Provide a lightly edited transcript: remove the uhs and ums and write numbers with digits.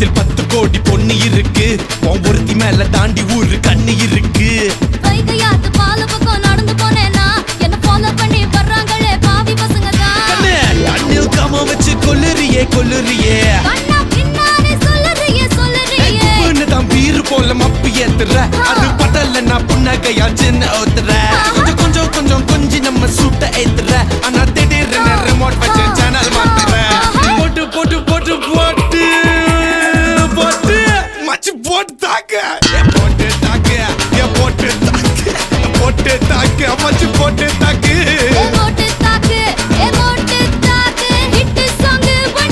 பக்கத்தில் 10 கோடி பொண்ணு இருக்கு, உன் ஒருத்தி மேல தாண்டி ஊரு கண்ணு இருக்கு. வைகையாத்து பால பக்கம் நடந்து போனேனா என்ன ஃபாலோ பண்ணி வர்றாங்களே பாவி பசங்க தான். கண்ணில் காம வச்சு கொல்லுறியே கொல்லுறியே, கண்ணா பின்னாடி சொல்லுறியே சொல்லுறியே. தான் வீறு போல மப்பு ஏத்துற, அது படல நான் புன்னகையா சின்ன ஓத்துற.